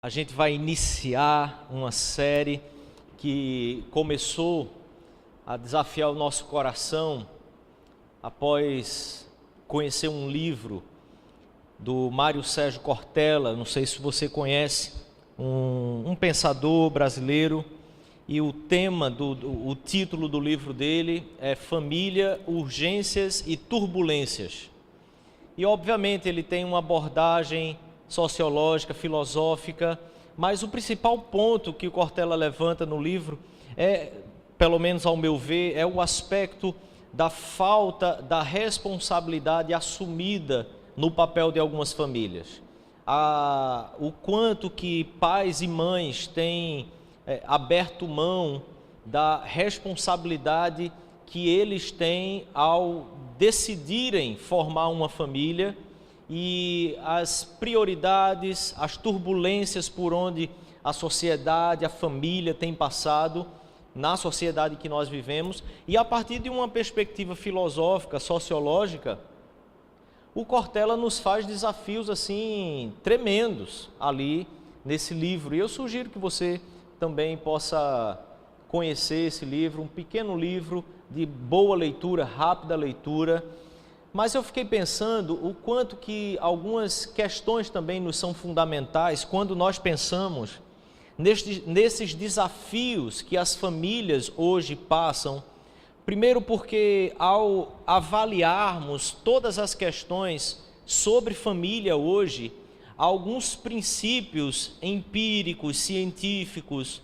A gente vai iniciar uma série que começou a desafiar o nosso coração após conhecer um livro do Mário Sérgio Cortella. Não sei se você conhece, um pensador brasileiro, e o título do livro dele é Família, Urgências e Turbulências. E obviamente ele tem uma abordagem sociológica, filosófica, mas o principal ponto que o Cortella levanta no livro pelo menos ao meu ver, é o aspecto da falta da responsabilidade assumida no papel de algumas famílias. O quanto que pais e mães têm aberto mão da responsabilidade que eles têm ao decidirem formar uma família, e as prioridades, as turbulências por onde a sociedade, a família tem passado na sociedade que nós vivemos. E a partir de uma perspectiva filosófica, sociológica, o Cortella nos faz desafios assim tremendos ali nesse livro. E eu sugiro que você também possa conhecer esse livro, um pequeno livro de boa leitura, rápida leitura. Mas eu fiquei pensando o quanto que algumas questões também nos são fundamentais quando nós pensamos nesses desafios que as famílias hoje passam. Primeiro porque ao avaliarmos todas as questões sobre família hoje, alguns princípios empíricos, científicos,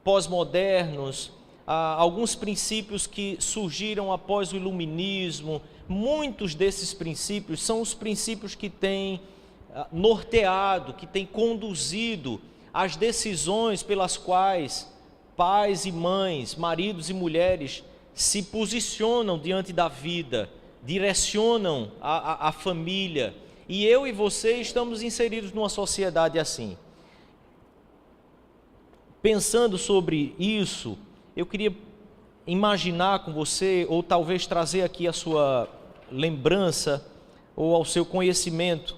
pós-modernos, alguns princípios que surgiram após o iluminismo, muitos desses princípios são os princípios que têm norteado, que têm conduzido as decisões pelas quais pais e mães, maridos e mulheres se posicionam diante da vida, direcionam a família. E eu e você estamos inseridos numa sociedade assim. Pensando sobre isso, eu queria imaginar com você, ou talvez trazer aqui a sua lembrança, ou ao seu conhecimento,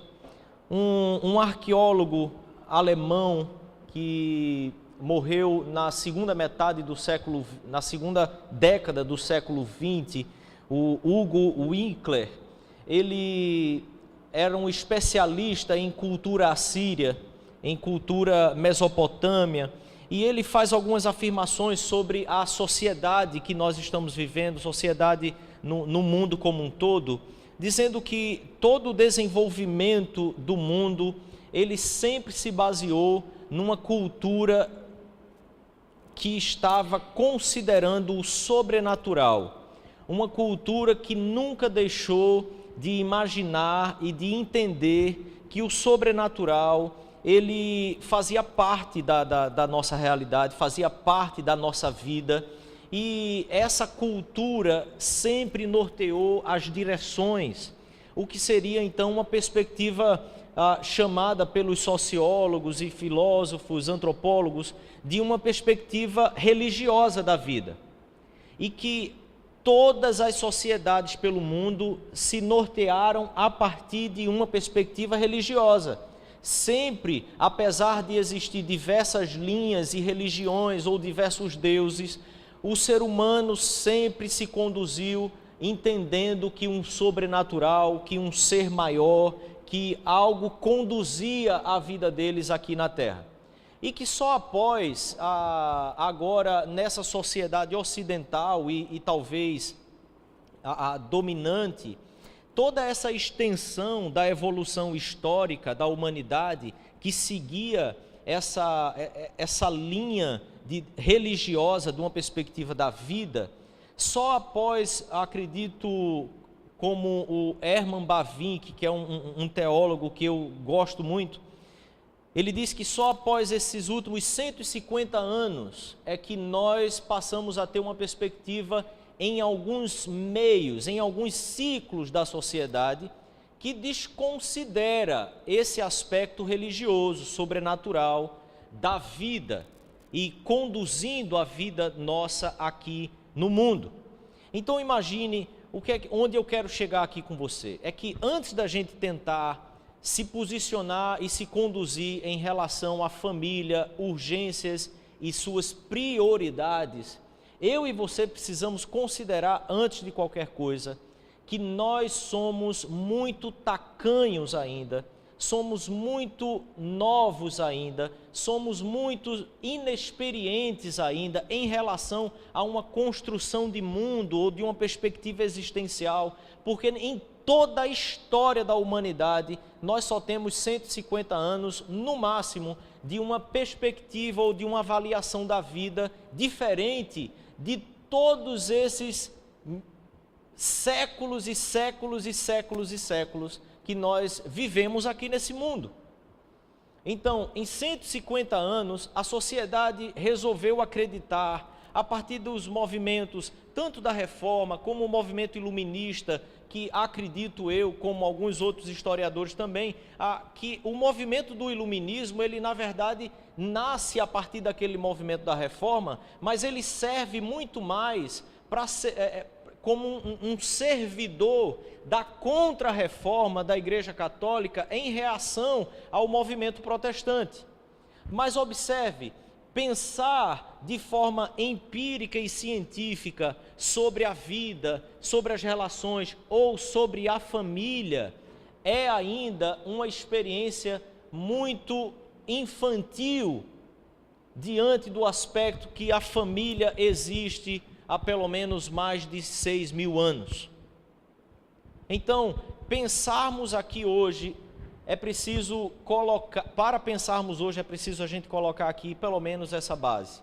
um arqueólogo alemão que morreu na segunda década do século XX, o Hugo Winkler. Ele era um especialista em cultura assíria, em cultura mesopotâmia, e ele faz algumas afirmações sobre a sociedade que nós estamos vivendo, sociedade no mundo como um todo, dizendo que todo o desenvolvimento do mundo, ele sempre se baseou numa cultura que estava considerando o sobrenatural, uma cultura que nunca deixou de imaginar e de entender que o sobrenatural ele fazia parte da nossa realidade, fazia parte da nossa vida, e essa cultura sempre norteou as direções, o que seria então uma perspectiva chamada pelos sociólogos e filósofos, antropólogos, de uma perspectiva religiosa da vida, e que todas as sociedades pelo mundo se nortearam a partir de uma perspectiva religiosa. Sempre, apesar de existir diversas linhas e religiões ou diversos deuses, o ser humano sempre se conduziu entendendo que um sobrenatural, que um ser maior, que algo conduzia a vida deles aqui na Terra. E que só após, agora nessa sociedade ocidental e talvez a dominante, toda essa extensão da evolução histórica da humanidade que seguia essa linha religiosa de uma perspectiva da vida, só após, acredito, como o Herman Bavinck, que é um teólogo que eu gosto muito, ele diz que só após esses últimos 150 anos é que nós passamos a ter uma perspectiva em alguns meios, em alguns ciclos da sociedade, que desconsidera esse aspecto religioso, sobrenatural da vida e conduzindo a vida nossa aqui no mundo. Então imagine onde eu quero chegar aqui com você. É que antes da gente tentar se posicionar e se conduzir em relação à família, urgências e suas prioridades, eu e você precisamos considerar, antes de qualquer coisa, que nós somos muito tacanhos ainda, somos muito novos ainda, somos muito inexperientes ainda em relação a uma construção de mundo ou de uma perspectiva existencial, porque em toda a história da humanidade, nós só temos 150 anos, no máximo, de uma perspectiva ou de uma avaliação da vida diferente de todos esses séculos e séculos e séculos e séculos que nós vivemos aqui nesse mundo. Então, em 150 anos, a sociedade resolveu acreditar, a partir dos movimentos, tanto da Reforma como o movimento iluminista, que acredito eu, como alguns outros historiadores também, que o movimento do iluminismo, ele na verdade nasce a partir daquele movimento da Reforma, mas ele serve muito mais para ser, como um servidor da contra-reforma da Igreja Católica em reação ao movimento protestante. Mas observe, pensar de forma empírica e científica sobre a vida, sobre as relações ou sobre a família é ainda uma experiência muito infantil diante do aspecto que a família existe há pelo menos mais de 6.000 anos. Então, pensarmos aqui hoje, para pensarmos hoje é preciso a gente colocar aqui pelo menos essa base.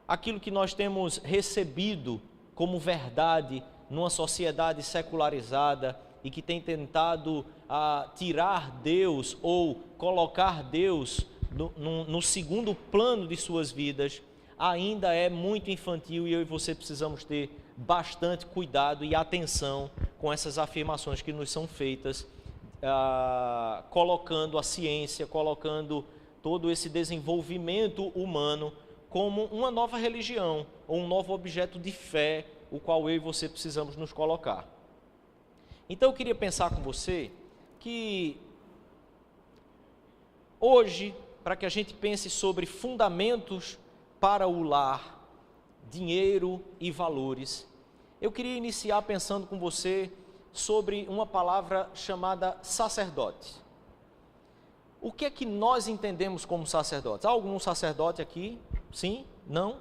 Aquilo que nós temos recebido como verdade numa sociedade secularizada e que tem tentado tirar Deus ou colocar Deus no segundo plano de suas vidas, ainda é muito infantil e eu e você precisamos ter bastante cuidado e atenção com essas afirmações que nos são feitas, colocando a ciência, colocando todo esse desenvolvimento humano como uma nova religião ou um novo objeto de fé, o qual eu e você precisamos nos colocar. Então eu queria pensar com você que hoje, para que a gente pense sobre fundamentos para o lar, dinheiro e valores, eu queria iniciar pensando com você sobre uma palavra chamada sacerdote. O que é que nós entendemos como sacerdotes? Há algum sacerdote aqui? Sim? Não?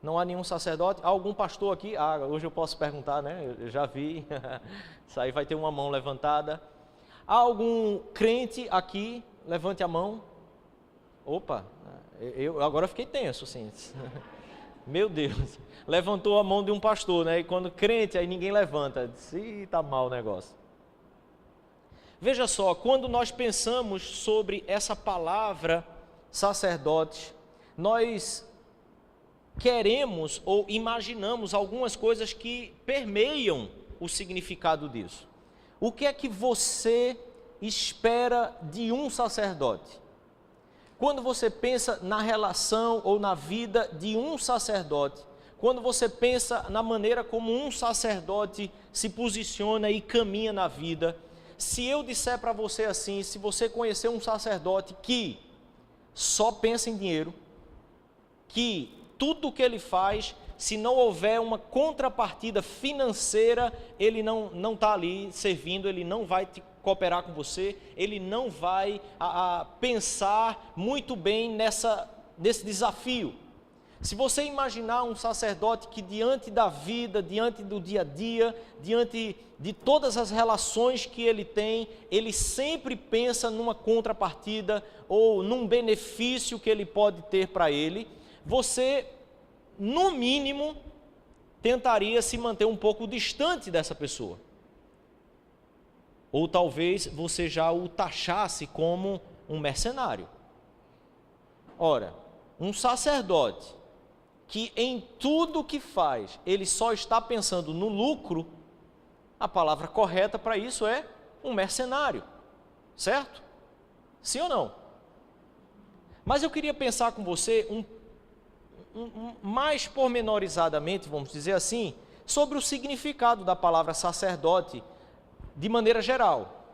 Não há nenhum sacerdote? Há algum pastor aqui? Hoje eu posso perguntar, né? Eu já vi. Isso aí vai ter uma mão levantada. Há algum crente aqui? Levante a mão. Opa, eu agora fiquei tenso, assim. Meu Deus, levantou a mão de um pastor, né? E quando crente, aí ninguém levanta. Disse, tá mal o negócio. Veja só, quando nós pensamos sobre essa palavra sacerdote, nós queremos ou imaginamos algumas coisas que permeiam o significado disso. O que é que você espera de um sacerdote? Quando você pensa na relação ou na vida de um sacerdote, quando você pensa na maneira como um sacerdote se posiciona e caminha na vida, se eu disser para você assim, se você conhecer um sacerdote que só pensa em dinheiro, que tudo o que ele faz, se não houver uma contrapartida financeira, ele não está ali servindo, ele não vai te cooperar com você, ele não vai pensar muito bem nesse desafio. Se você imaginar um sacerdote que diante da vida, diante do dia a dia, diante de todas as relações que ele tem, ele sempre pensa numa contrapartida ou num benefício que ele pode ter para ele, você, no mínimo, tentaria se manter um pouco distante dessa pessoa. Ou talvez você já o taxasse como um mercenário. Ora, um sacerdote que em tudo que faz, ele só está pensando no lucro, a palavra correta para isso é um mercenário, certo? Sim ou não? Mas eu queria pensar com você mais pormenorizadamente, vamos dizer assim, sobre o significado da palavra sacerdote de maneira geral.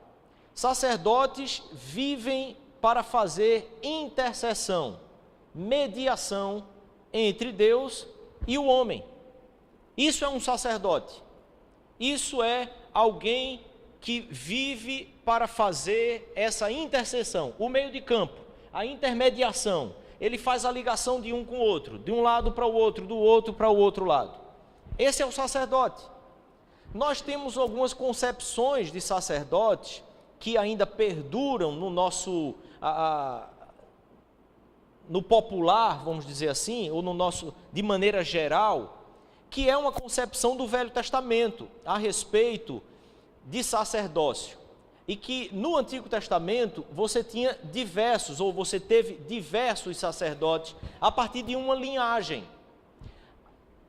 Sacerdotes vivem para fazer intercessão, mediação entre Deus e o homem. Isso é um sacerdote. Isso é alguém que vive para fazer essa intercessão, o meio de campo, a intermediação. Ele faz a ligação de um com o outro, de um lado para o outro, do outro para o outro lado. Esse é o sacerdote. Nós temos algumas concepções de sacerdotes que ainda perduram no nosso, no popular, vamos dizer assim, ou no nosso, de maneira geral, que é uma concepção do Velho Testamento a respeito de sacerdócio. E que no Antigo Testamento você tinha diversos, ou você teve diversos sacerdotes a partir de uma linhagem.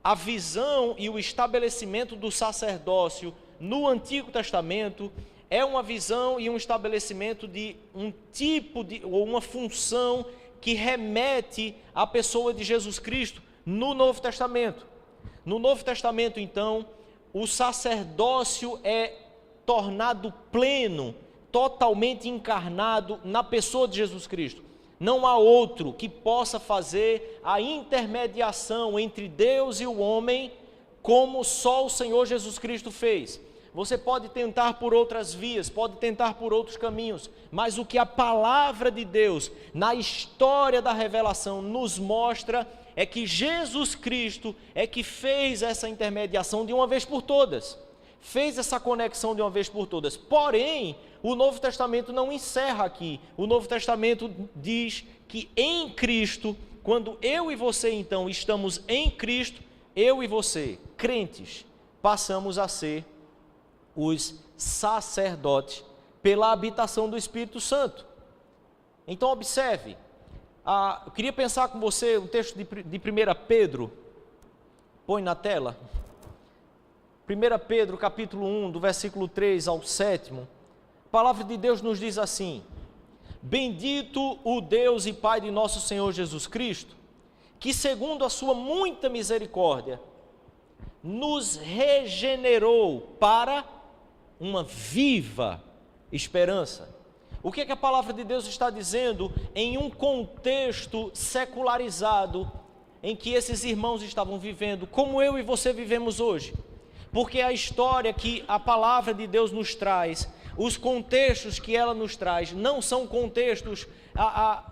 A visão e o estabelecimento do sacerdócio no Antigo Testamento é uma visão e um estabelecimento de um tipo de, ou uma função que remete à pessoa de Jesus Cristo no Novo Testamento. No Novo Testamento, então, o sacerdócio é tornado pleno, totalmente encarnado na pessoa de Jesus Cristo. Não há outro que possa fazer a intermediação entre Deus e o homem como só o Senhor Jesus Cristo fez. Você pode tentar por outras vias, pode tentar por outros caminhos, mas o que a palavra de Deus, na história da revelação, nos mostra é que Jesus Cristo é que fez essa intermediação de uma vez por todas, fez essa conexão de uma vez por todas. Porém, o Novo Testamento não encerra aqui. O Novo Testamento diz que em Cristo, quando eu e você então estamos em Cristo, eu e você, crentes, passamos a ser os sacerdotes pela habitação do Espírito Santo. Então observe, eu queria pensar com você o texto de 1 Pedro, põe na tela, 1 Pedro capítulo 1, do versículo 3 ao 7, a palavra de Deus nos diz assim: bendito o Deus e Pai de nosso Senhor Jesus Cristo, que segundo a sua muita misericórdia, nos regenerou para uma viva esperança. O que é que a palavra de Deus está dizendo em um contexto secularizado em que esses irmãos estavam vivendo, como eu e você vivemos hoje? Porque a história que a palavra de Deus nos traz, os contextos que ela nos traz, não são contextos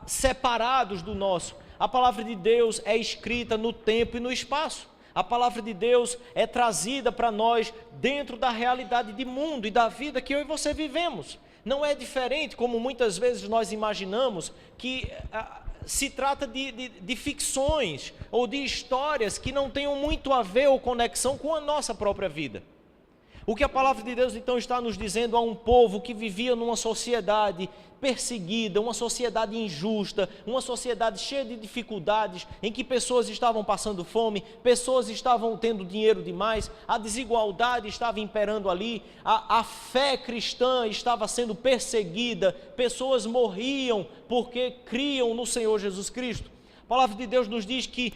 separados do nosso. A palavra de Deus é escrita no tempo e no espaço. A palavra de Deus é trazida para nós dentro da realidade de mundo e da vida que eu e você vivemos. Não é diferente, como muitas vezes nós imaginamos, que se trata de ficções ou de histórias que não tenham muito a ver ou conexão com a nossa própria vida. O que a palavra de Deus então está nos dizendo a um povo que vivia numa sociedade perseguida, uma sociedade injusta, uma sociedade cheia de dificuldades, em que pessoas estavam passando fome, pessoas estavam tendo dinheiro demais, a desigualdade estava imperando ali, a fé cristã estava sendo perseguida, pessoas morriam porque criam no Senhor Jesus Cristo. A palavra de Deus nos diz que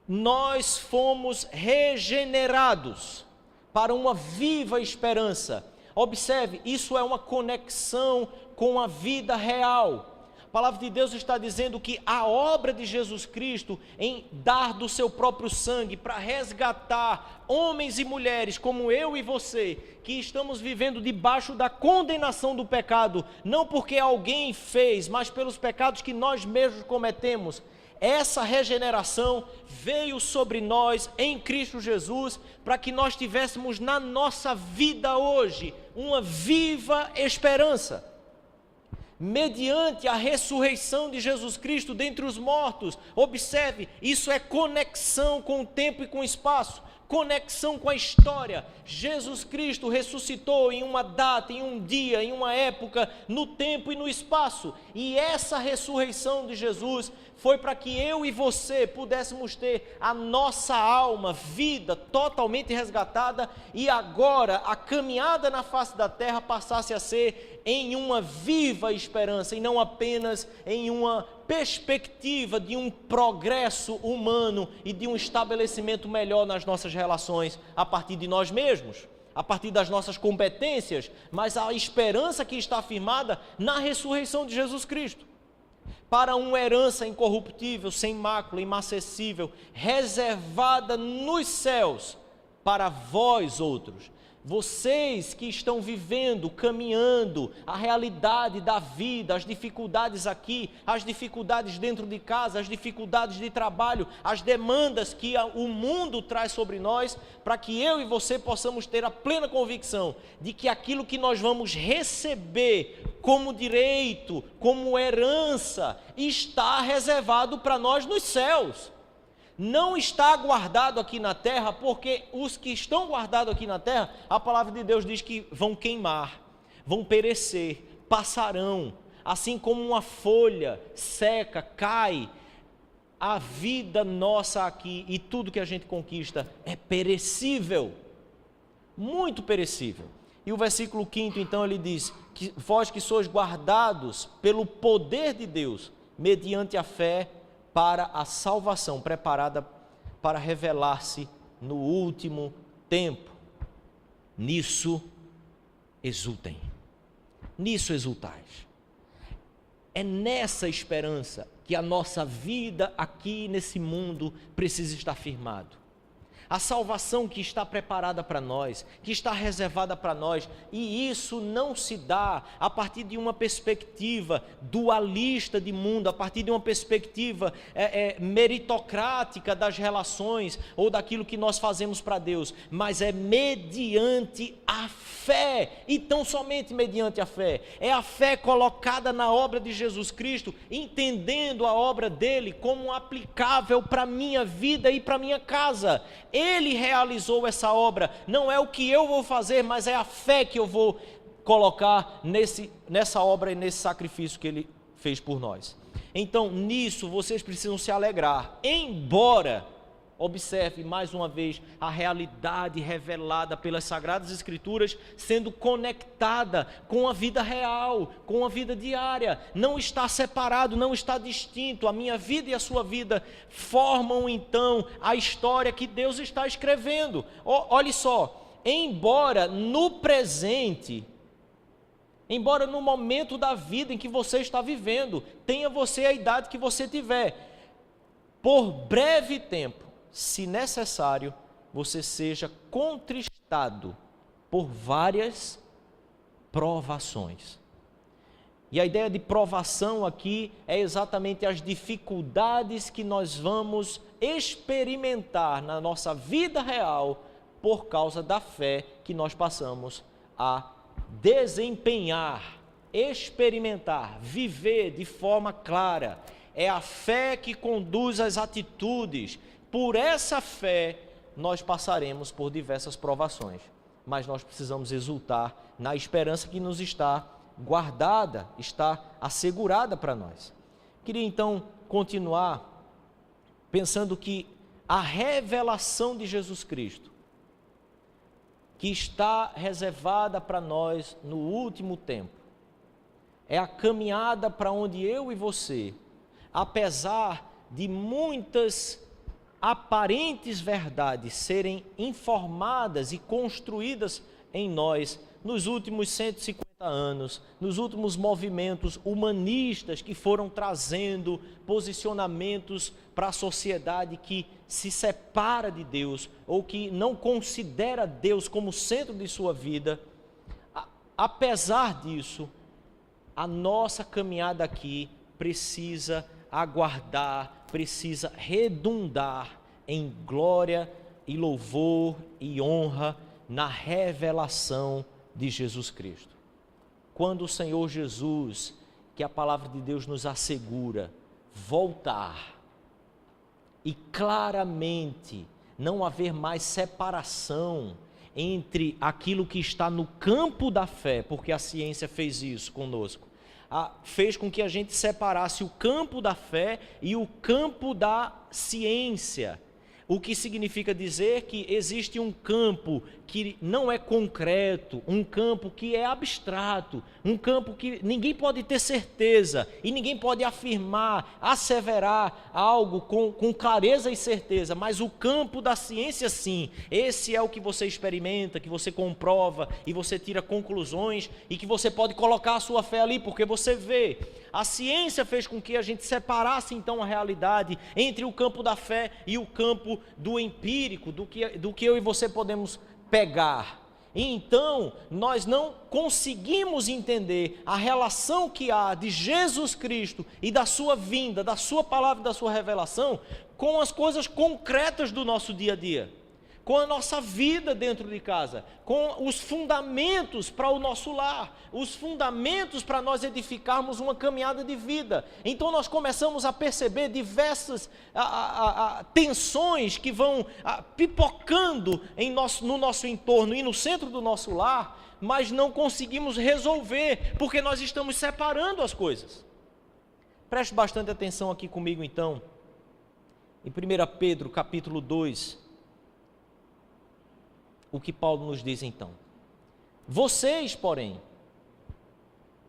nós fomos regenerados para uma viva esperança. Observe, isso é uma conexão com a vida real. A palavra de Deus está dizendo que a obra de Jesus Cristo em dar do seu próprio sangue para resgatar homens e mulheres como eu e você, que estamos vivendo debaixo da condenação do pecado, não porque alguém fez, mas pelos pecados que nós mesmos cometemos. Essa regeneração veio sobre nós em Cristo Jesus para que nós tivéssemos na nossa vida hoje uma viva esperança. Mediante a ressurreição de Jesus Cristo dentre os mortos, observe, isso é conexão com o tempo e com o espaço, conexão com a história. Jesus Cristo ressuscitou em uma data, em um dia, em uma época, no tempo e no espaço, e essa ressurreição de Jesus foi para que eu e você pudéssemos ter a nossa alma, vida totalmente resgatada, e agora a caminhada na face da terra passasse a ser em uma viva esperança, e não apenas em uma perspectiva de um progresso humano e de um estabelecimento melhor nas nossas relações a partir de nós mesmos. a partir das nossas competências, mas a esperança que está firmada na ressurreição de Jesus Cristo. Para uma herança incorruptível, sem mácula, imacessível, reservada nos céus, para vós outros. Vocês que estão vivendo, caminhando a realidade da vida, as dificuldades aqui, as dificuldades dentro de casa, as dificuldades de trabalho, as demandas que o mundo traz sobre nós, para que eu e você possamos ter a plena convicção de que aquilo que nós vamos receber como direito, como herança, está reservado para nós nos céus. Não está guardado aqui na terra, porque os que estão guardados aqui na terra, a palavra de Deus diz que vão queimar, vão perecer, passarão, assim como uma folha seca, cai. A vida nossa aqui e tudo que a gente conquista é perecível, muito perecível. E o versículo 5 então ele diz, que vós que sois guardados pelo poder de Deus, mediante a fé, para a salvação, preparada para revelar-se no último tempo. Nisso exultem, nisso exultais. É nessa esperança que a nossa vida aqui nesse mundo precisa estar firmado. A salvação que está preparada para nós, que está reservada para nós, e isso não se dá a partir de uma perspectiva dualista de mundo, a partir de uma perspectiva meritocrática das relações ou daquilo que nós fazemos para Deus, mas é mediante a fé, e tão somente mediante a fé. É a fé colocada na obra de Jesus Cristo, entendendo a obra dele como aplicável para a minha vida e para a minha casa. Ele realizou essa obra, não é o que eu vou fazer, mas é a fé que eu vou colocar nessa obra e nesse sacrifício que ele fez por nós. Então, nisso vocês precisam se alegrar, embora, observe mais uma vez, a realidade revelada pelas Sagradas Escrituras sendo conectada com a vida real, com a vida diária, não está separado, não está distinto. A minha vida e a sua vida formam então a história que Deus está escrevendo. Olhe só, embora no presente, embora no momento da vida em que você está vivendo, tenha você a idade que você tiver, por breve tempo, se necessário, você seja contristado por várias provações. E a ideia de provação aqui é exatamente as dificuldades que nós vamos experimentar na nossa vida real por causa da fé que nós passamos a desempenhar, experimentar, viver de forma clara. É a fé que conduz as atitudes. Por essa fé, nós passaremos por diversas provações, mas nós precisamos exultar na esperança que nos está guardada, está assegurada para nós. Queria então continuar pensando que a revelação de Jesus Cristo, que está reservada para nós no último tempo, é a caminhada para onde eu e você, apesar de muitas aparentes verdades serem informadas e construídas em nós nos últimos 150 anos, nos últimos movimentos humanistas que foram trazendo posicionamentos para a sociedade que se separa de Deus ou que não considera Deus como centro de sua vida. Apesar disso, a nossa caminhada aqui precisa aguardar, precisa redundar em glória e louvor e honra na revelação de Jesus Cristo. Quando o Senhor Jesus, que a palavra de Deus nos assegura, voltar e claramente não haver mais separação entre aquilo que está no campo da fé, porque a ciência fez isso conosco, fez com que a gente separasse o campo da fé e o campo da ciência. O que significa dizer que existe um campo que não é concreto, um campo que é abstrato, um campo que ninguém pode ter certeza e ninguém pode afirmar, asseverar algo com clareza e certeza, mas o campo da ciência sim, esse é o que você experimenta, que você comprova e você tira conclusões e que você pode colocar a sua fé ali, porque você vê. A ciência fez com que a gente separasse então a realidade entre o campo da fé e o campo do empírico, do que eu e você podemos pegar. E então, nós não conseguimos entender a relação que há de Jesus Cristo e da sua vinda, da sua palavra e da sua revelação com as coisas concretas do nosso dia a dia, com a nossa vida dentro de casa, com os fundamentos para o nosso lar, os fundamentos para nós edificarmos uma caminhada de vida. Então nós começamos a perceber diversas tensões que vão pipocando no nosso entorno e no centro do nosso lar, mas não conseguimos resolver, porque nós estamos separando as coisas. Preste bastante atenção aqui comigo então, em 1 Pedro capítulo 2, o que Paulo nos diz então: vocês, porém,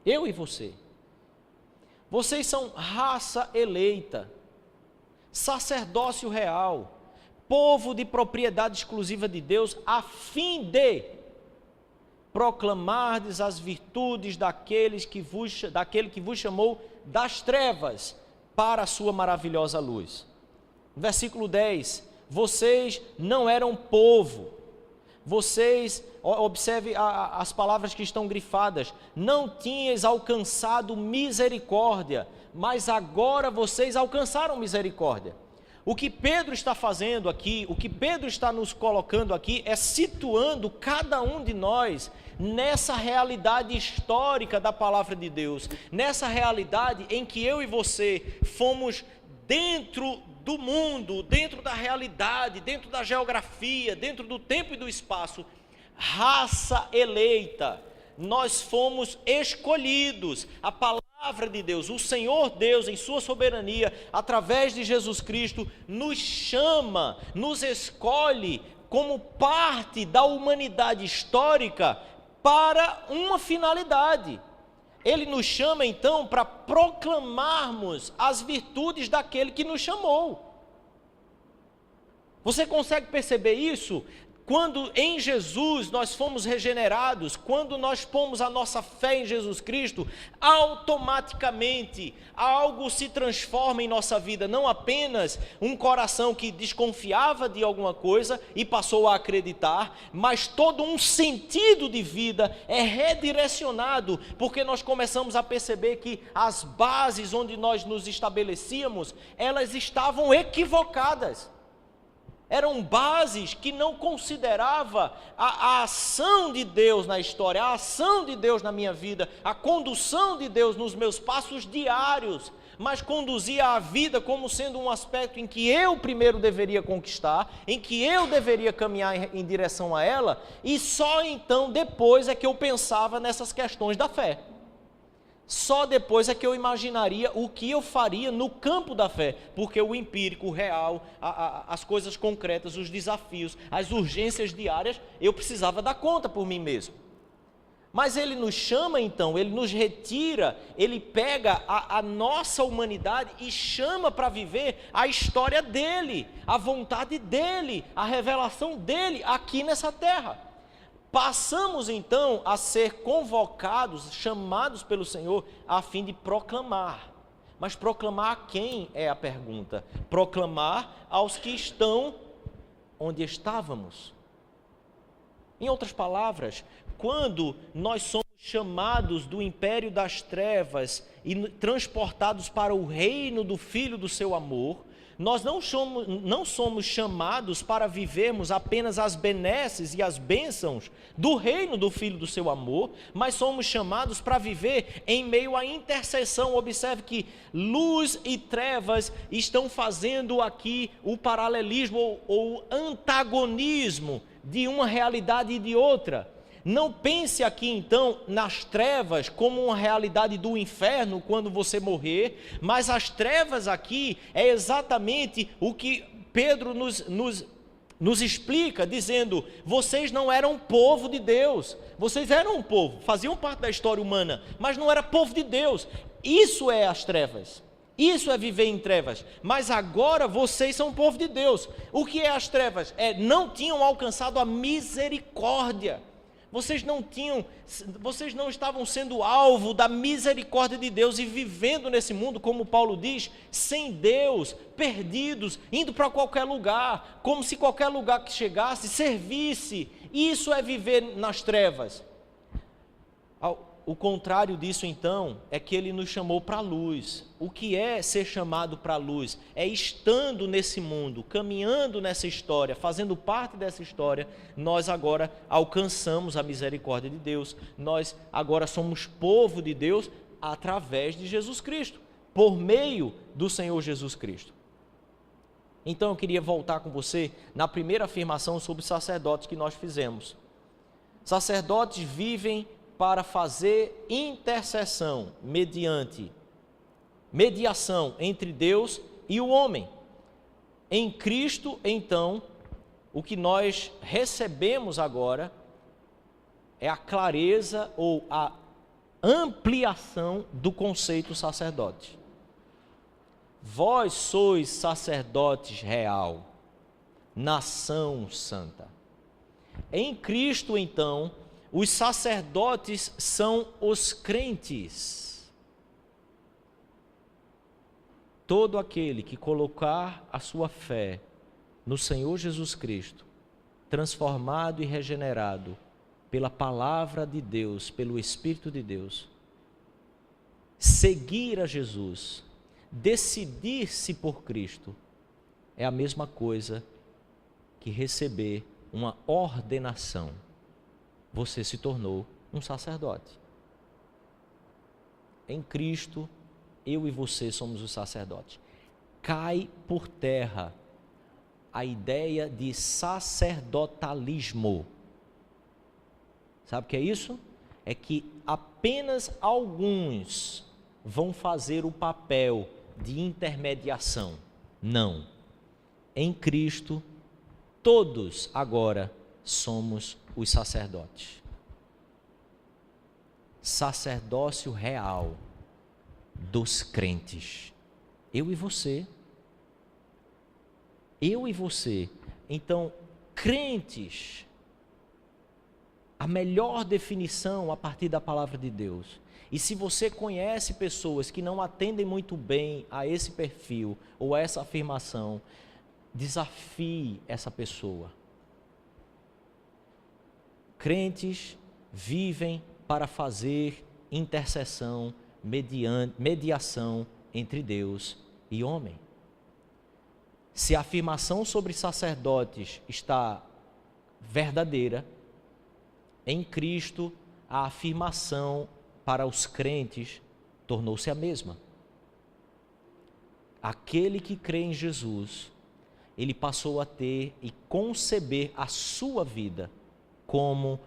eu e você, vocês são raça eleita, sacerdócio real, povo de propriedade exclusiva de Deus, a fim de proclamardes as virtudes daquele que vos chamou das trevas para a sua maravilhosa luz. Versículo 10, vocês não eram povo, vocês, observe as palavras que estão grifadas, não tinhas alcançado misericórdia, mas agora vocês alcançaram misericórdia. O que Pedro está fazendo aqui, o que Pedro está nos colocando aqui, é situando cada um de nós nessa realidade histórica da palavra de Deus, nessa realidade em que eu e você fomos dentro do mundo, dentro da realidade, dentro da geografia, dentro do tempo e do espaço, raça eleita, nós fomos escolhidos. A palavra de Deus, o Senhor Deus em sua soberania, através de Jesus Cristo, nos chama, nos escolhe como parte da humanidade histórica para uma finalidade. Ele nos chama então para proclamarmos as virtudes daquele que nos chamou. Você consegue perceber isso? Quando em Jesus nós fomos regenerados, quando nós pomos a nossa fé em Jesus Cristo, automaticamente algo se transforma em nossa vida, não apenas um coração que desconfiava de alguma coisa e passou a acreditar, mas todo um sentido de vida é redirecionado, porque nós começamos a perceber que as bases onde nós nos estabelecíamos, elas estavam equivocadas. Eram bases que não considerava a ação de Deus na história, a ação de Deus na minha vida, a condução de Deus nos meus passos diários, mas conduzia a vida como sendo um aspecto em que eu primeiro deveria conquistar, em que eu deveria caminhar em direção a ela, e só então depois é que eu pensava nessas questões da fé. Só depois é que eu imaginaria o que eu faria no campo da fé, porque o empírico, o real, as coisas concretas, os desafios, as urgências diárias, eu precisava dar conta por mim mesmo. Mas ele nos chama então, ele nos retira, ele pega a nossa humanidade e chama para viver a história dele, a vontade dele, a revelação dele aqui nessa terra. Passamos então a ser convocados, chamados pelo Senhor, a fim de proclamar. Mas proclamar a quem é a pergunta? Proclamar aos que estão onde estávamos. Em outras palavras, quando nós somos chamados do império das trevas e transportados para o reino do Filho do seu amor, nós não somos chamados para vivermos apenas as benesses e as bênçãos do reino do Filho do seu amor, mas somos chamados para viver em meio à interseção. Observe que luz e trevas estão fazendo aqui o paralelismo ou o antagonismo de uma realidade e de outra. Não pense aqui então nas trevas como uma realidade do inferno quando você morrer, mas as trevas aqui é exatamente o que Pedro nos explica dizendo: vocês não eram povo de Deus, vocês eram um povo, faziam parte da história humana, mas não era povo de Deus. Isso é as trevas, isso é viver em trevas, mas agora vocês são povo de Deus. O que é as trevas? Não tinham alcançado a misericórdia, vocês não estavam sendo alvo da misericórdia de Deus e vivendo nesse mundo, como Paulo diz, sem Deus, perdidos, indo para qualquer lugar, como se qualquer lugar que chegasse servisse. Isso é viver nas trevas. O contrário disso, então, é que ele nos chamou para a luz. O que é ser chamado para a luz? É estando nesse mundo, caminhando nessa história, fazendo parte dessa história, nós agora alcançamos a misericórdia de Deus. Nós agora somos povo de Deus através de Jesus Cristo, por meio do Senhor Jesus Cristo. Então eu queria voltar com você na primeira afirmação sobre sacerdotes que nós fizemos. Sacerdotes vivem para fazer intercessão mediante mediação entre Deus e o homem. Em Cristo, então, o que nós recebemos agora é a clareza ou a ampliação do conceito sacerdote. Vós sois sacerdotes real, nação santa. Em Cristo, então, os sacerdotes são os crentes. Todo aquele que colocar a sua fé no Senhor Jesus Cristo, transformado e regenerado pela palavra de Deus, pelo Espírito de Deus, seguir a Jesus, decidir-se por Cristo, é a mesma coisa que receber uma ordenação. Você se tornou um sacerdote. Em Cristo, eu e você somos os sacerdotes. Cai por terra a ideia de sacerdotalismo. Sabe o que é isso? É que apenas alguns vão fazer o papel de intermediação. Não. Em Cristo, todos agora somos os sacerdotes. Sacerdócio real dos crentes. Eu e você. Eu e você. Então, crentes, a melhor definição a partir da palavra de Deus. E se você conhece pessoas que não atendem muito bem a esse perfil ou a essa afirmação, desafie essa pessoa. Crentes vivem para fazer intercessão, mediação entre Deus e homem. Se a afirmação sobre sacerdotes está verdadeira, em Cristo a afirmação para os crentes tornou-se a mesma. Aquele que crê em Jesus, ele passou a ter e conceber a sua vida como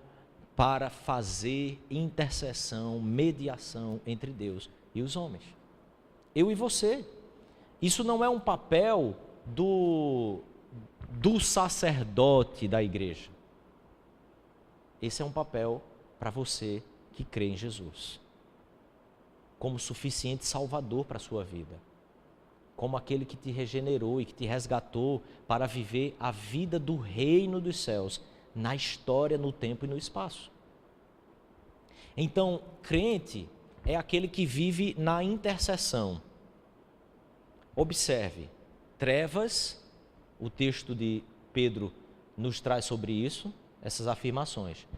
para fazer intercessão, mediação entre Deus e os homens. Eu e você. Isso não é um papel do sacerdote da igreja. Esse é um papel para você que crê em Jesus, como suficiente salvador para a sua vida, como aquele que te regenerou e que te resgatou para viver a vida do reino dos céus, na história, no tempo e no espaço. Então, crente é aquele que vive na intercessão. Observe, trevas, o texto de Pedro nos traz sobre isso, essas afirmações.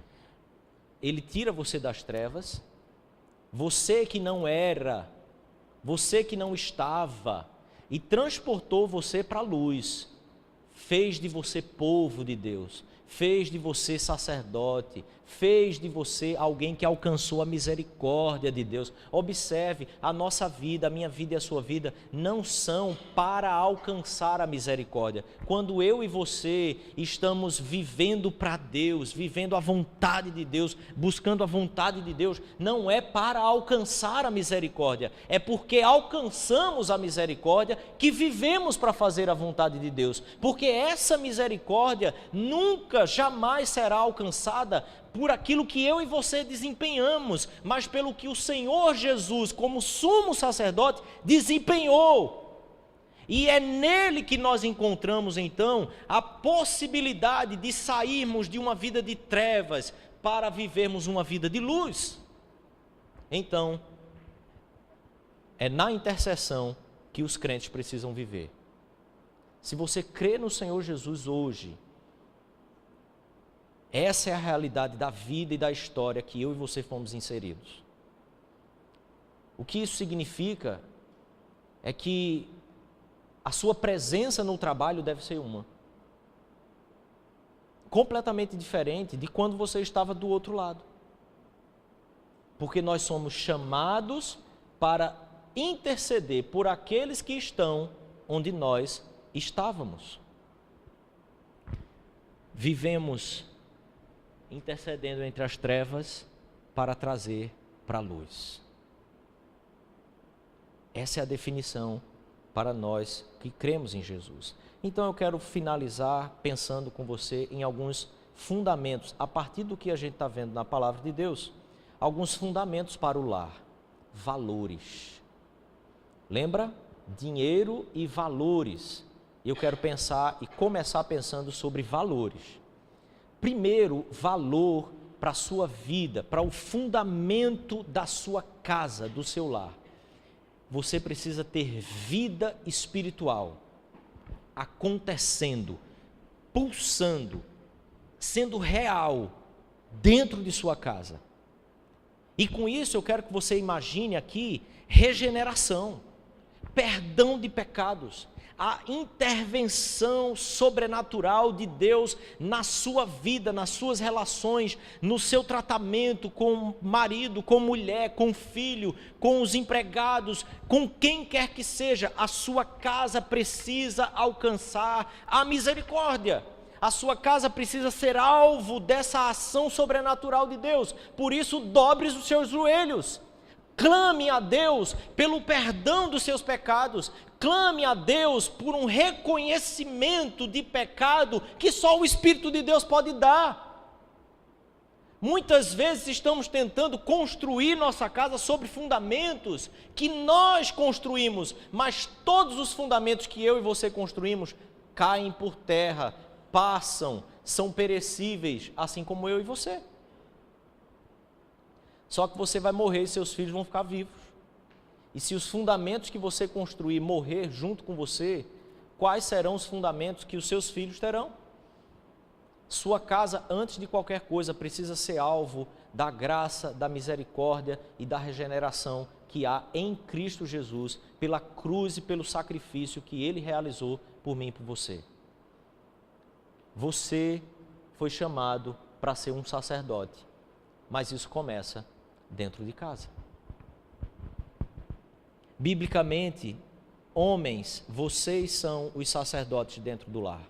Ele tira você das trevas, você que não era, você que não estava, e transportou você para a luz, fez de você povo de Deus, fez de você sacerdote, fez de você alguém que alcançou a misericórdia de Deus. Observe, a nossa vida, a minha vida e a sua vida não são para alcançar a misericórdia. Quando eu e você estamos vivendo para Deus, vivendo a vontade de Deus, buscando a vontade de Deus, não é para alcançar a misericórdia, é porque alcançamos a misericórdia que vivemos para fazer a vontade de Deus, porque essa misericórdia nunca, jamais será alcançada por aquilo que eu e você desempenhamos, mas pelo que o Senhor Jesus, como sumo sacerdote, desempenhou. E é nele que nós encontramos então a possibilidade de sairmos de uma vida de trevas para vivermos uma vida de luz. Então, é na intercessão que os crentes precisam viver. Se você crê no Senhor Jesus hoje, essa é a realidade da vida e da história que eu e você fomos inseridos. O que isso significa é que a sua presença no trabalho deve ser uma. Completamente diferente de quando você estava do outro lado. Porque nós somos chamados para interceder por aqueles que estão onde nós estávamos. Vivemos intercedendo entre as trevas para trazer para a luz. Essa é a definição para nós que cremos em Jesus. Então eu quero finalizar pensando com você em alguns fundamentos, a partir do que a gente está vendo na palavra de Deus, alguns fundamentos para o lar, valores. Lembra? Dinheiro e valores. Eu quero pensar e começar pensando sobre valores. Primeiro, valor para a sua vida, para o fundamento da sua casa, do seu lar. Você precisa ter vida espiritual acontecendo, pulsando, sendo real dentro de sua casa. E com isso eu quero que você imagine aqui regeneração, perdão de pecados, a intervenção sobrenatural de Deus na sua vida, nas suas relações, no seu tratamento com marido, com mulher, com filho, com os empregados, com quem quer que seja. A sua casa precisa alcançar a misericórdia. A sua casa precisa ser alvo dessa ação sobrenatural de Deus. Por isso, dobre os seus joelhos. Clame a Deus pelo perdão dos seus pecados. Clame a Deus por um reconhecimento de pecado que só o Espírito de Deus pode dar. Muitas vezes estamos tentando construir nossa casa sobre fundamentos que nós construímos, mas todos os fundamentos que eu e você construímos caem por terra, passam, são perecíveis, assim como eu e você. Só que você vai morrer e seus filhos vão ficar vivos. E se os fundamentos que você construir morrer junto com você, quais serão os fundamentos que os seus filhos terão? Sua casa, antes de qualquer coisa, precisa ser alvo da graça, da misericórdia e da regeneração que há em Cristo Jesus, pela cruz e pelo sacrifício que Ele realizou por mim e por você. Você foi chamado para ser um sacerdote, mas isso começa dentro de casa. Biblicamente, homens, vocês são os sacerdotes dentro do lar.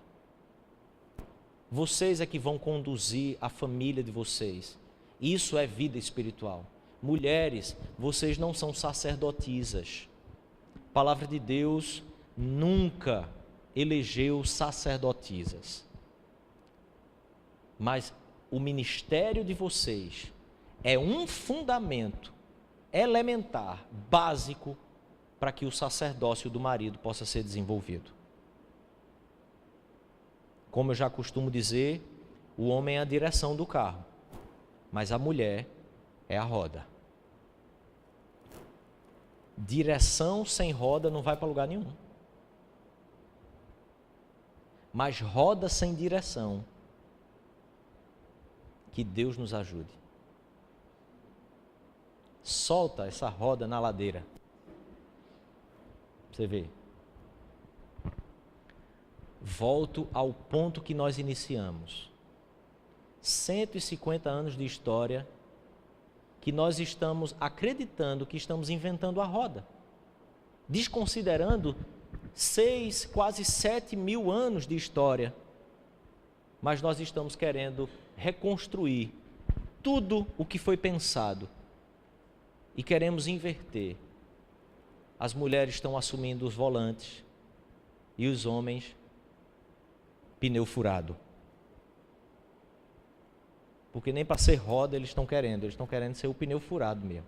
Vocês é que vão conduzir a família de vocês. Isso é vida espiritual. Mulheres, vocês não são sacerdotisas. A palavra de Deus nunca elegeu sacerdotisas. Mas o ministério de vocês é um fundamento elementar, básico, para que o sacerdócio do marido possa ser desenvolvido. Como eu já costumo dizer, o homem é a direção do carro, mas a mulher é a roda. Direção sem roda não vai para lugar nenhum. Mas roda sem direção, que Deus nos ajude. Solta essa roda na ladeira. Você vê. Volto ao ponto que nós iniciamos. 150 anos de história que nós estamos acreditando que estamos inventando a roda, desconsiderando 6, quase 7 mil anos de história, mas nós estamos querendo reconstruir tudo o que foi pensado e queremos inverter. As mulheres estão assumindo os volantes e os homens pneu furado. Porque nem para ser roda eles estão querendo ser o pneu furado mesmo.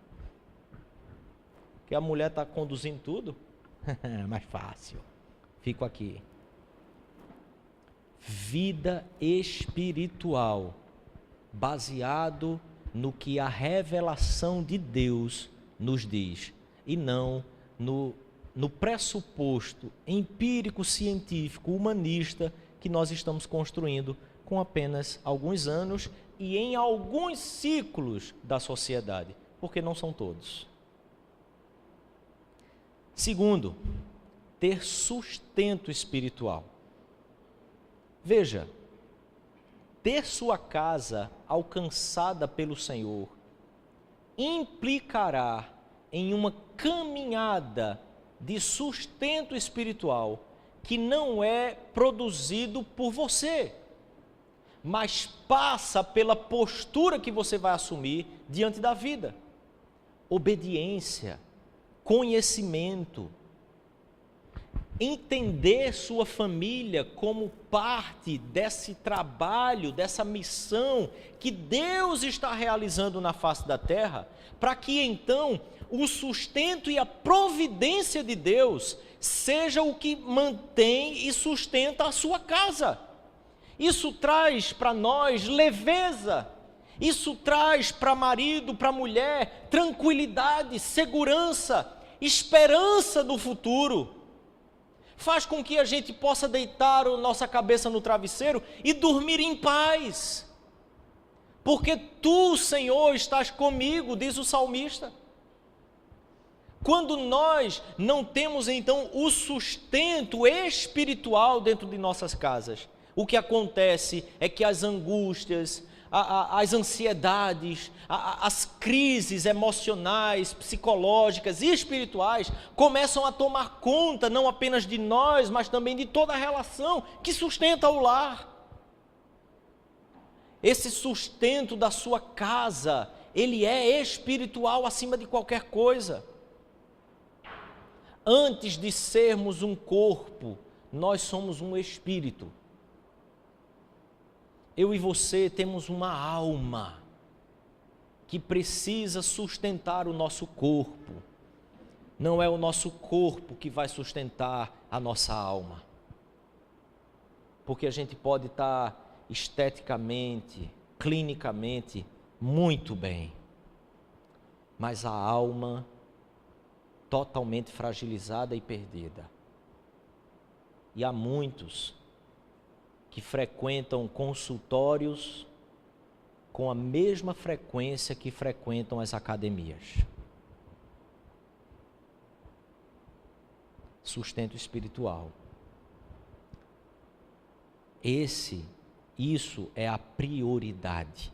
Porque a mulher está conduzindo tudo, mais fácil, fico aqui. Vida espiritual, baseado no que a revelação de Deus nos diz, e não no pressuposto empírico, científico, humanista que nós estamos construindo com apenas alguns anos e em alguns ciclos da sociedade, porque não são todos. Segundo, ter sustento espiritual. Veja, ter sua casa alcançada pelo Senhor implicará em uma caminhada de sustento espiritual que não é produzido por você, mas passa pela postura que você vai assumir diante da vida. Obediência, conhecimento, entender sua família como parte desse trabalho, dessa missão que Deus está realizando na face da terra, para que então o sustento e a providência de Deus seja o que mantém e sustenta a sua casa. Isso traz para nós leveza, isso traz para marido, para mulher, tranquilidade, segurança, esperança do futuro. Faz com que a gente possa deitar a nossa cabeça no travesseiro e dormir em paz. Porque tu, Senhor, estás comigo, diz o salmista. Quando nós não temos então o sustento espiritual dentro de nossas casas, o que acontece é que as angústias, as ansiedades, as crises emocionais, psicológicas e espirituais começam a tomar conta não apenas de nós, mas também de toda a relação que sustenta o lar. Esse sustento da sua casa, ele é espiritual acima de qualquer coisa. Antes de sermos um corpo, nós somos um espírito. Eu e você temos uma alma que precisa sustentar o nosso corpo. Não é o nosso corpo que vai sustentar a nossa alma. Porque a gente pode estar esteticamente, clinicamente, muito bem. Mas a alma totalmente fragilizada e perdida. E há muitos que frequentam consultórios com a mesma frequência que frequentam as academias. Sustento espiritual. Isso é a prioridade.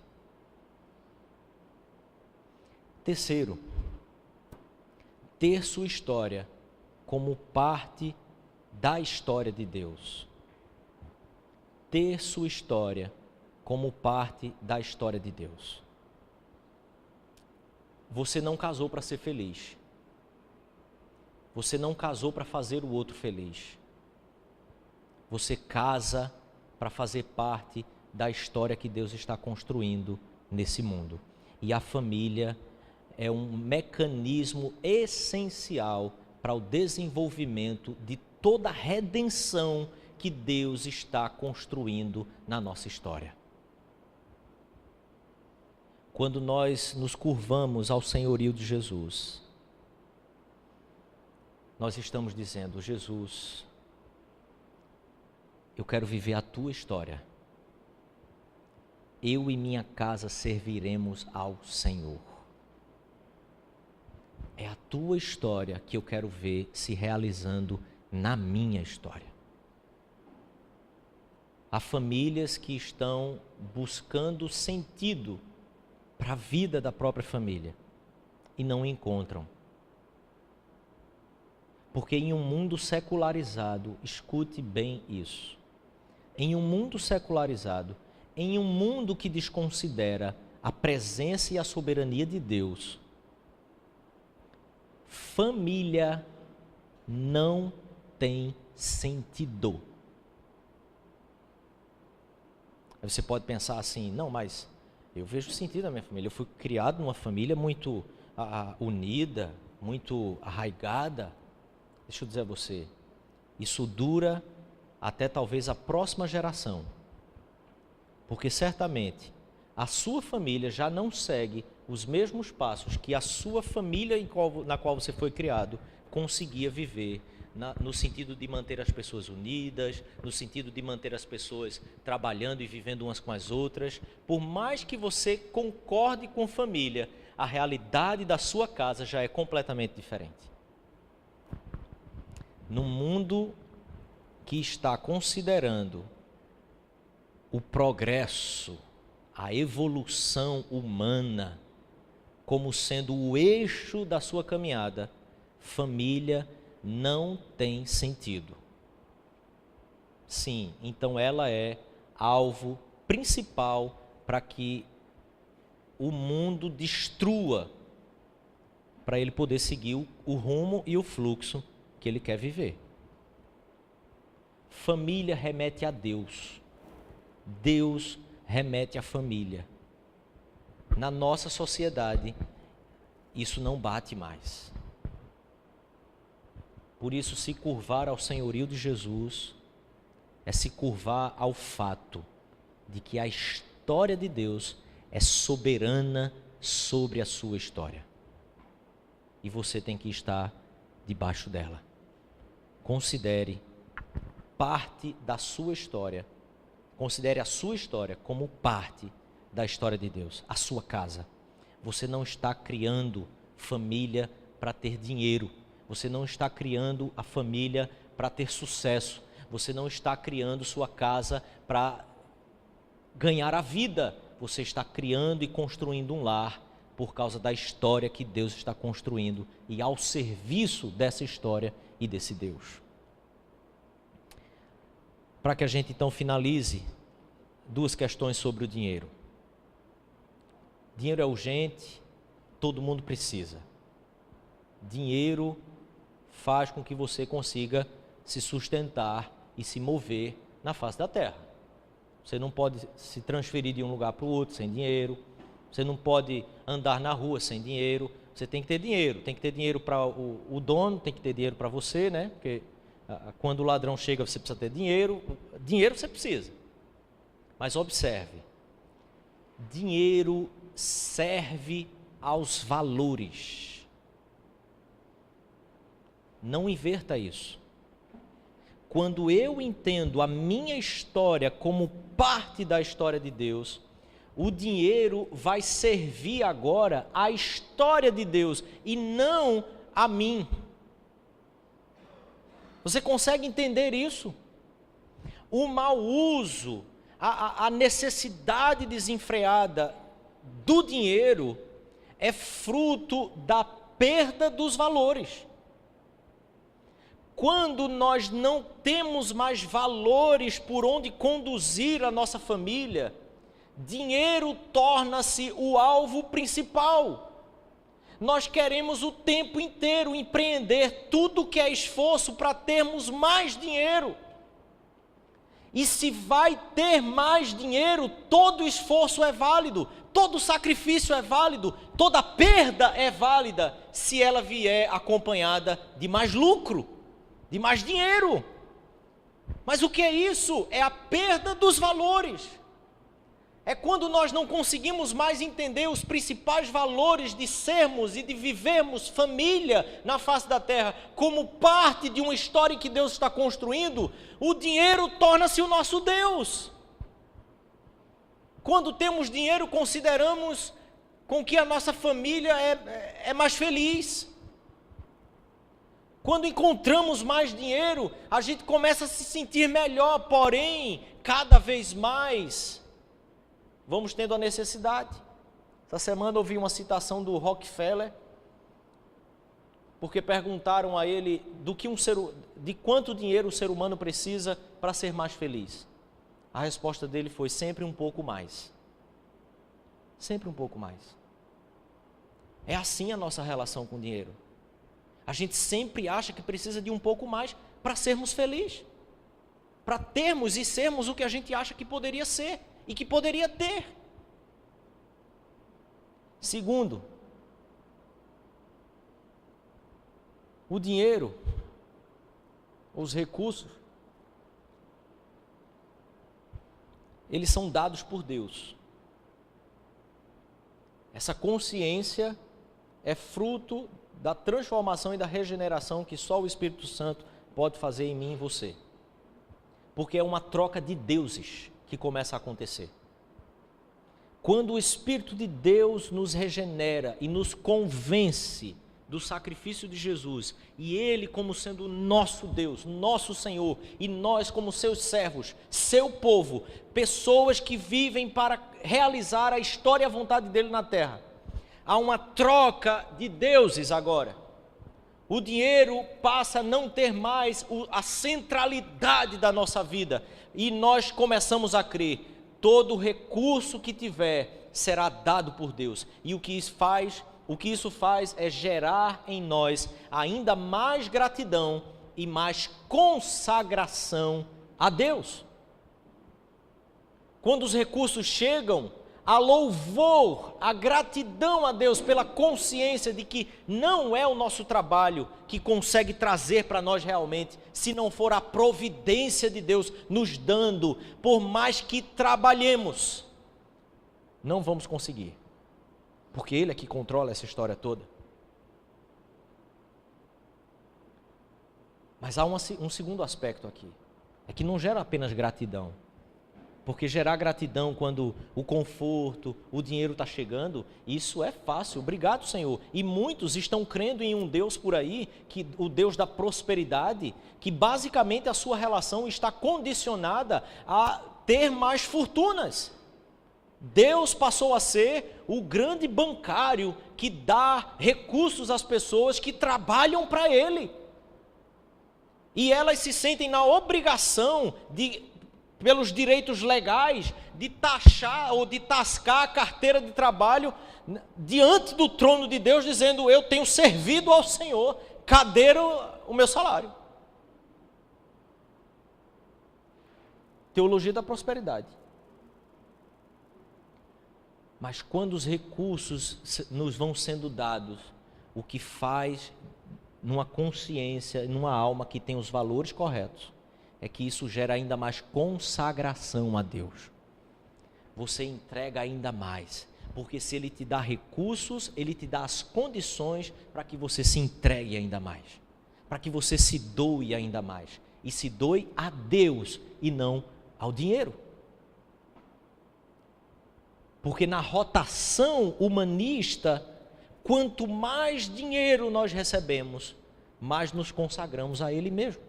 Terceiro, ter sua história como parte da história de Deus. Ter sua história como parte da história de Deus. Você não casou para ser feliz. Você não casou para fazer o outro feliz. Você casa para fazer parte da história que Deus está construindo nesse mundo. E a família é um mecanismo essencial para o desenvolvimento de toda a redenção que Deus está construindo na nossa história. Quando nós nos curvamos ao senhorio de Jesus, nós estamos dizendo: Jesus, eu quero viver a tua história. Eu e minha casa serviremos ao Senhor. É a tua história que eu quero ver se realizando na minha história. Há famílias que estão buscando sentido para a vida da própria família e não encontram. Porque em um mundo secularizado, escute bem isso, em um mundo secularizado, em um mundo que desconsidera a presença e a soberania de Deus, família não tem sentido. Aí você pode pensar assim, não, mas eu vejo sentido na minha família. Eu fui criado numa família muito unida, muito arraigada. Deixa eu dizer a você, isso dura até talvez a próxima geração. Porque certamente a sua família já não segue os mesmos passos que a sua família na qual você foi criado conseguia viver, no sentido de manter as pessoas unidas, no sentido de manter as pessoas trabalhando e vivendo umas com as outras. Por mais que você concorde com família, a realidade da sua casa já é completamente diferente. No mundo que está considerando o progresso, a evolução humana como sendo o eixo da sua caminhada, família não tem sentido. Sim, então ela é alvo principal para que o mundo destrua, para ele poder seguir o rumo e o fluxo que ele quer viver. Família remete a Deus. Deus remete à família. Na nossa sociedade, isso não bate mais. Por isso, se curvar ao senhorio de Jesus é se curvar ao fato de que a história de Deus é soberana sobre a sua história. E você tem que estar debaixo dela. Considere parte da sua história. Considere a sua história como parte da história de Deus, a sua casa. Você não está criando família para ter dinheiro. Você não está criando a família para ter sucesso. Você não está criando sua casa para ganhar a vida. Você está criando e construindo um lar por causa da história que Deus está construindo e ao serviço dessa história e desse Deus. Para que a gente então finalize, duas questões sobre o dinheiro. Dinheiro é urgente, todo mundo precisa. Dinheiro faz com que você consiga se sustentar e se mover na face da terra. Você não pode se transferir de um lugar para o outro sem dinheiro. Você não pode andar na rua sem dinheiro. Você tem que ter dinheiro. Tem que ter dinheiro para o dono, tem que ter dinheiro para você, né? Porque quando o ladrão chega, você precisa ter dinheiro. Dinheiro você precisa. Mas observe, dinheiro serve aos valores. Não inverta isso. Quando eu entendo a minha história como parte da história de Deus, o dinheiro vai servir agora à história de Deus e não a mim. Você consegue entender isso? O mau uso, a necessidade desenfreada do dinheiro é fruto da perda dos valores. Quando nós não temos mais valores por onde conduzir a nossa família, dinheiro torna-se o alvo principal. Nós queremos o tempo inteiro empreender tudo que é esforço para termos mais dinheiro. E se vai ter mais dinheiro, todo esforço é válido, todo sacrifício é válido, toda perda é válida, se ela vier acompanhada de mais lucro, de mais dinheiro. Mas o que é isso? É a perda dos valores. É quando nós não conseguimos mais entender os principais valores de sermos e de vivermos família na face da terra, como parte de uma história que Deus está construindo, o dinheiro torna-se o nosso Deus. Quando temos dinheiro, consideramos com que a nossa família é mais feliz. Quando encontramos mais dinheiro, a gente começa a se sentir melhor, porém, cada vez mais, vamos tendo a necessidade. Essa semana eu ouvi uma citação do Rockefeller, porque perguntaram a ele de quanto dinheiro o ser humano precisa para ser mais feliz. A resposta dele foi sempre um pouco mais. Sempre um pouco mais. É assim a nossa relação com o dinheiro. A gente sempre acha que precisa de um pouco mais para sermos felizes. Para termos e sermos o que a gente acha que poderia ser e que poderia ter. Segundo, o dinheiro, os recursos, eles são dados por Deus. Essa consciência é fruto da transformação e da regeneração que só o Espírito Santo pode fazer em mim e em você. Porque é uma troca de deuses que começa a acontecer. Quando o Espírito de Deus nos regenera e nos convence do sacrifício de Jesus, e Ele como sendo nosso Deus, nosso Senhor, e nós como seus servos, seu povo, pessoas que vivem para realizar a história e a vontade dEle na terra, há uma troca de deuses agora. O dinheiro passa a não ter mais a centralidade da nossa vida, e nós começamos a crer, todo recurso que tiver será dado por Deus, e o que isso faz é gerar em nós ainda mais gratidão e mais consagração a Deus. Quando os recursos chegam, a louvor, a gratidão a Deus pela consciência de que não é o nosso trabalho que consegue trazer para nós realmente, se não for a providência de Deus nos dando, por mais que trabalhemos, não vamos conseguir, porque Ele é que controla essa história toda. Mas há um segundo aspecto aqui, é que não gera apenas gratidão, porque gerar gratidão quando o conforto, o dinheiro está chegando, isso é fácil, obrigado Senhor. E muitos estão crendo em um Deus por aí, que o Deus da prosperidade, que basicamente a sua relação está condicionada a ter mais fortunas. Deus passou a ser o grande bancário que dá recursos às pessoas que trabalham para Ele. E elas se sentem na obrigação pelos direitos legais, de taxar ou de tascar a carteira de trabalho diante do trono de Deus, dizendo, eu tenho servido ao Senhor, cadê o meu salário? Teologia da prosperidade. Mas quando os recursos nos vão sendo dados, o que faz numa consciência, numa alma que tem os valores corretos, é que isso gera ainda mais consagração a Deus. Você entrega ainda mais, porque se Ele te dá recursos, Ele te dá as condições para que você se entregue ainda mais, para que você se doe ainda mais, e se doe a Deus e não ao dinheiro. Porque na rotação humanista, quanto mais dinheiro nós recebemos, mais nos consagramos a Ele mesmo.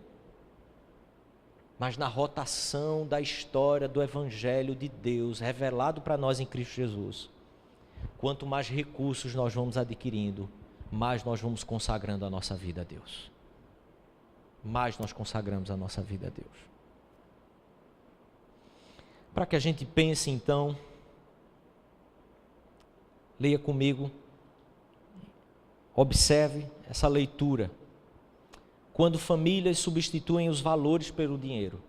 Mas na rotação da história do Evangelho de Deus, revelado para nós em Cristo Jesus, quanto mais recursos nós vamos adquirindo, mais nós vamos consagrando a nossa vida a Deus. Mais nós consagramos a nossa vida a Deus. Para que a gente pense então, leia comigo, observe essa leitura. Quando famílias substituem os valores pelo dinheiro,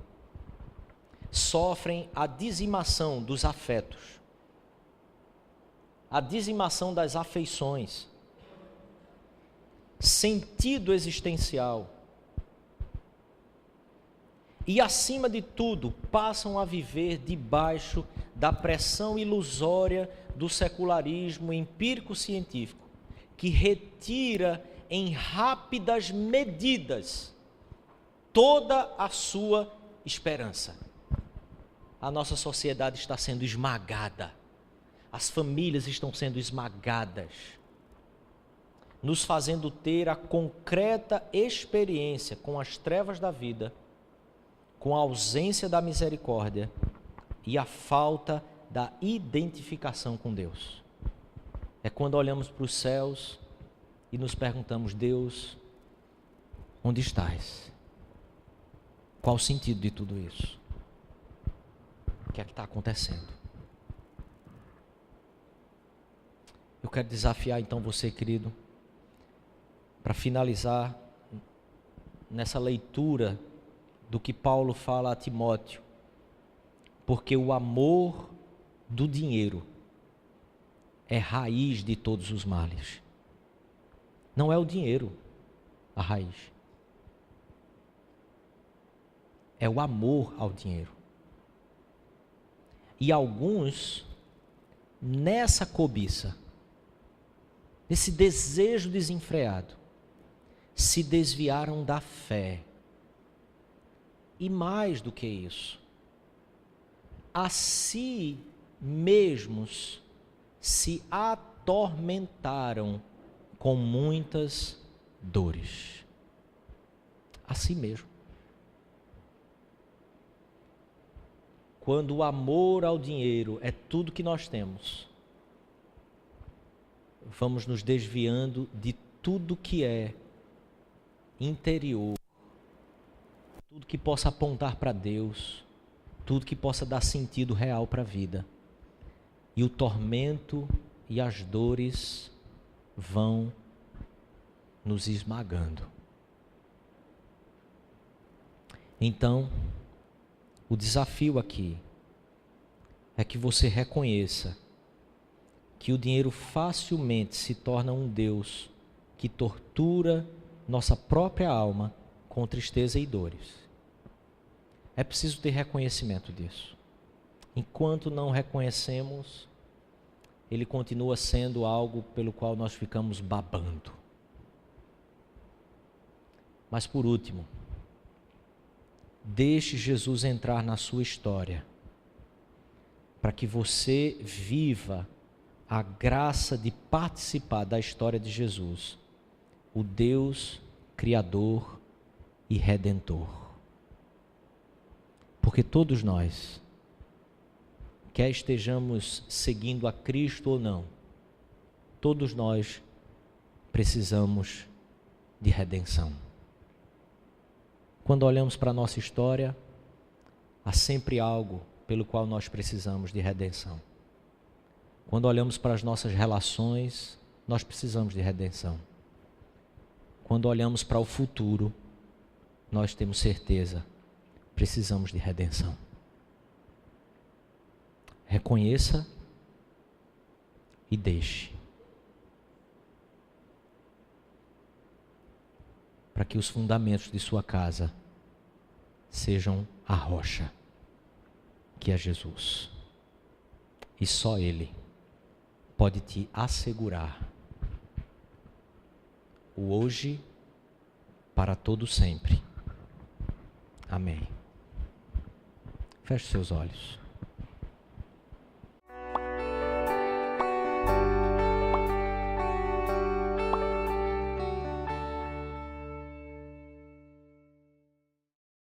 sofrem a dizimação dos afetos, a dizimação das afeições, sentido existencial, e acima de tudo, passam a viver debaixo da pressão ilusória do secularismo empírico-científico, que retira em rápidas medidas toda a sua esperança. A nossa sociedade está sendo esmagada, as famílias estão sendo esmagadas nos fazendo ter a concreta experiência com as trevas da vida, com a ausência da misericórdia e a falta da identificação com Deus. É quando olhamos para os céus e nos perguntamos: Deus, onde estás? Qual o sentido de tudo isso? O que é que está acontecendo? Eu quero desafiar então você, querido, para finalizar nessa leitura do que Paulo fala a Timóteo, porque o amor do dinheiro é raiz de todos os males. Não é o dinheiro a raiz, é o amor ao dinheiro. E alguns, nessa cobiça, nesse desejo desenfreado, se desviaram da fé. E mais do que isso, a si mesmos se atormentaram com muitas dores. A si mesmo. Quando o amor ao dinheiro é tudo que nós temos, vamos nos desviando de tudo que é interior, tudo que possa apontar para Deus, tudo que possa dar sentido real para a vida. E o tormento e as dores vão nos esmagando. Então, o desafio aqui é que você reconheça que o dinheiro facilmente se torna um Deus que tortura nossa própria alma com tristeza e dores. É preciso ter reconhecimento disso. Enquanto não reconhecemos, ele continua sendo algo pelo qual nós ficamos babando. Mas por último, deixe Jesus entrar na sua história, para que você viva a graça de participar da história de Jesus, o Deus Criador e Redentor. Porque todos nós, quer estejamos seguindo a Cristo ou não, todos nós precisamos de redenção. Quando olhamos para a nossa história, há sempre algo pelo qual nós precisamos de redenção. Quando olhamos para as nossas relações, nós precisamos de redenção. Quando olhamos para o futuro, nós temos certeza, precisamos de redenção. Reconheça e deixe, para que os fundamentos de sua casa sejam a rocha, que é Jesus. E só Ele pode te assegurar o hoje para todo sempre. Amém. Feche seus olhos.